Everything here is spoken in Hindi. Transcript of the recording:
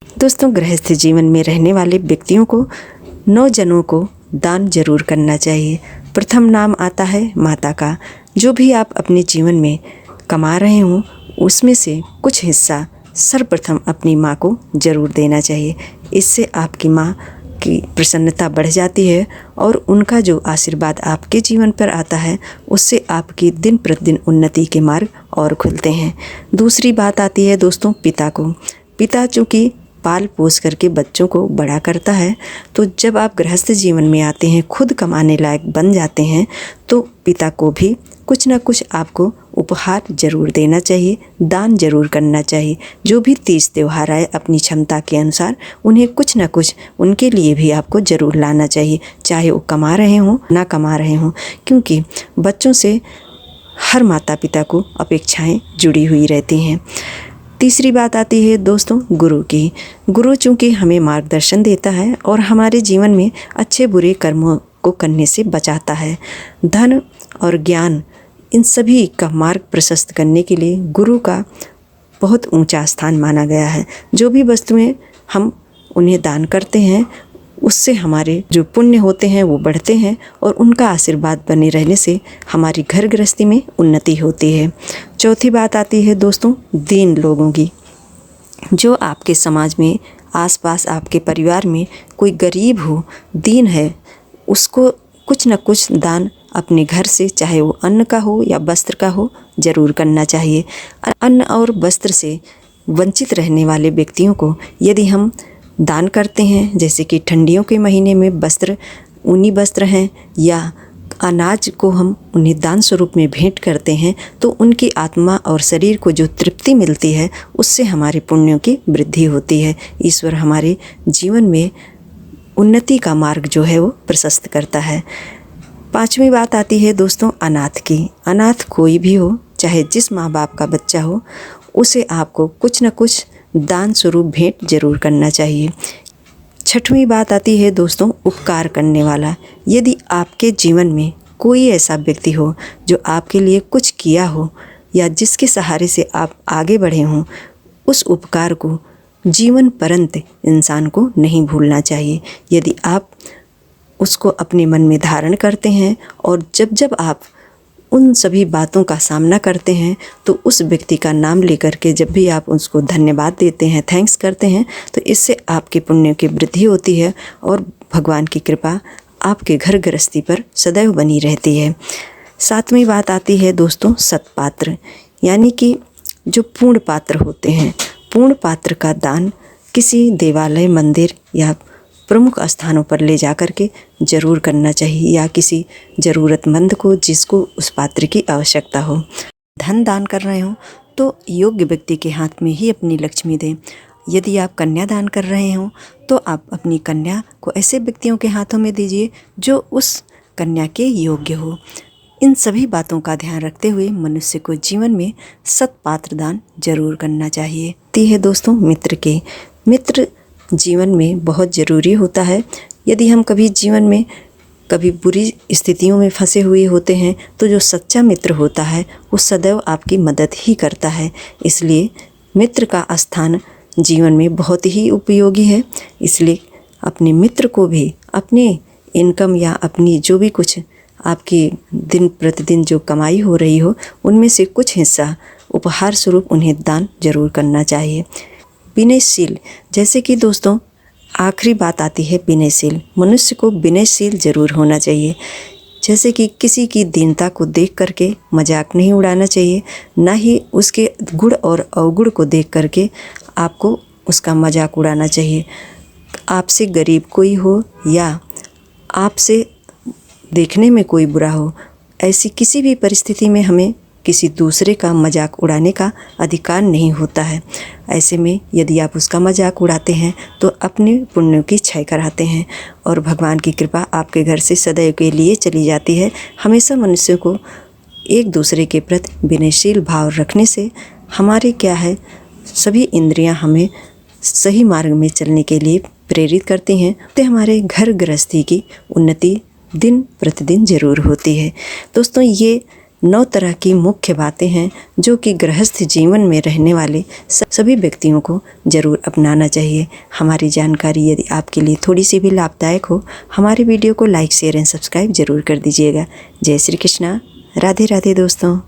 दोस्तों, गृहस्थ जीवन में रहने वाले व्यक्तियों को 9 जनों को दान जरूर करना चाहिए। प्रथम नाम आता है माता का। जो भी आप अपने जीवन में कमा रहे हों उसमें से कुछ हिस्सा सर्वप्रथम अपनी माँ को जरूर देना चाहिए। इससे आपकी माँ की प्रसन्नता बढ़ जाती है और उनका जो आशीर्वाद आपके जीवन पर आता है उससे आपकी दिन प्रतिदिन उन्नति के मार्ग और खुलते हैं। दूसरी बात आती है दोस्तों पिता को। पिता चूँकि पाल पोस करके बच्चों को बड़ा करता है, तो जब आप गृहस्थ जीवन में आते हैं, खुद कमाने लायक बन जाते हैं, तो पिता को भी कुछ ना कुछ आपको उपहार जरूर देना चाहिए, दान जरूर करना चाहिए। जो भी तीज त्यौहार आए अपनी क्षमता के अनुसार उन्हें कुछ ना कुछ उनके लिए भी आपको जरूर लाना चाहिए, चाहे वो कमा रहे हों ना कमा रहे हों, क्योंकि बच्चों से हर माता पिता को अपेक्षाएं जुड़ी हुई रहती हैं। तीसरी बात आती है दोस्तों गुरु की। गुरु चूँकि हमें मार्गदर्शन देता है और हमारे जीवन में अच्छे बुरे कर्मों को करने से बचाता है। धन और ज्ञान इन सभी का मार्ग प्रशस्त करने के लिए गुरु का बहुत ऊंचा स्थान माना गया है। जो भी वस्तुएं हम उन्हें दान करते हैं उससे हमारे जो पुण्य होते हैं वो बढ़ते हैं और उनका आशीर्वाद बने रहने से हमारी घर गृहस्थी में उन्नति होती है। चौथी बात आती है दोस्तों दीन लोगों की। जो आपके समाज में आसपास आपके परिवार में कोई गरीब हो, दीन है, उसको कुछ न कुछ दान अपने घर से, चाहे वो अन्न का हो या वस्त्र का हो, जरूर करना चाहिए। अन्न और वस्त्र से वंचित रहने वाले व्यक्तियों को यदि हम दान करते हैं, जैसे कि ठंडियों के महीने में वस्त्र, ऊनी वस्त्र हैं या अनाज को हम उन्हें दान स्वरूप में भेंट करते हैं, तो उनकी आत्मा और शरीर को जो तृप्ति मिलती है उससे हमारे पुण्यों की वृद्धि होती है। ईश्वर हमारे जीवन में उन्नति का मार्ग जो है वो प्रशस्त करता है। पांचवी बात आती है दोस्तों अनाथ की। अनाथ कोई भी हो, चाहे जिस माँ बाप का बच्चा हो, उसे आपको कुछ न कुछ दान स्वरूप भेंट जरूर करना चाहिए। छठवीं बात आती है दोस्तों उपकार करने वाला। यदि आपके जीवन में कोई ऐसा व्यक्ति हो जो आपके लिए कुछ किया हो या जिसके सहारे से आप आगे बढ़े हों, उस उपकार को जीवन पर्यंत इंसान को नहीं भूलना चाहिए। यदि आप उसको अपने मन में धारण करते हैं और जब जब आप उन सभी बातों का सामना करते हैं तो उस व्यक्ति का नाम लेकर के जब भी आप उसको धन्यवाद देते हैं, थैंक्स करते हैं, तो इससे आपके पुण्य की वृद्धि होती है और भगवान की कृपा आपके घर गृहस्थी पर सदैव बनी रहती है। सातवीं बात आती है दोस्तों सत्पात्र, यानी कि जो पूर्ण पात्र होते हैं। पूर्ण पात्र का दान किसी देवालय, मंदिर या प्रमुख स्थानों पर ले जा कर के जरूर करना चाहिए, या किसी ज़रूरतमंद को जिसको उस पात्र की आवश्यकता हो। धन दान कर रहे हो तो योग्य व्यक्ति के हाथ में ही अपनी लक्ष्मी दें। यदि आप कन्या दान कर रहे हो तो आप अपनी कन्या को ऐसे व्यक्तियों के हाथों में दीजिए जो उस कन्या के योग्य हो। इन सभी बातों का ध्यान रखते हुए मनुष्य को जीवन में सत्पात्र दान जरूर करना चाहिए। ती है दोस्तों मित्र के। मित्र जीवन में बहुत ज़रूरी होता है। यदि हम कभी जीवन में कभी बुरी स्थितियों में फंसे हुए होते हैं तो जो सच्चा मित्र होता है वो सदैव आपकी मदद ही करता है। इसलिए मित्र का स्थान जीवन में बहुत ही उपयोगी है। इसलिए अपने मित्र को भी अपने इनकम या अपनी जो भी कुछ आपकी दिन प्रतिदिन जो कमाई हो रही हो उनमें से कुछ हिस्सा उपहार स्वरूप उन्हें दान जरूर करना चाहिए। विनयशील, जैसे कि दोस्तों आखिरी बात आती है विनयशील। मनुष्य को विनयशील जरूर होना चाहिए। जैसे कि किसी की दीनता को देख करके मजाक नहीं उड़ाना चाहिए, ना ही उसके गुण और अवगुण को देख करके आपको उसका मजाक उड़ाना चाहिए। आपसे गरीब कोई हो या आपसे देखने में कोई बुरा हो, ऐसी किसी भी परिस्थिति में हमें किसी दूसरे का मजाक उड़ाने का अधिकार नहीं होता है। ऐसे में यदि आप उसका मजाक उड़ाते हैं तो अपने पुण्यों की क्षय कराते हैं और भगवान की कृपा आपके घर से सदैव के लिए चली जाती है। हमेशा मनुष्य को एक दूसरे के प्रति विनयशील भाव रखने से हमारे क्या है, सभी इंद्रियां हमें सही मार्ग में चलने के लिए प्रेरित करती हैं, तो हमारे घर गृहस्थी की उन्नति दिन प्रतिदिन ज़रूर होती है। दोस्तों, ये 9 तरह की मुख्य बातें हैं जो कि गृहस्थ जीवन में रहने वाले सभी व्यक्तियों को ज़रूर अपनाना चाहिए। हमारी जानकारी यदि आपके लिए थोड़ी सी भी लाभदायक हो, हमारे वीडियो को लाइक, शेयर एंड सब्सक्राइब ज़रूर कर दीजिएगा। जय श्री कृष्णा, राधे राधे दोस्तों।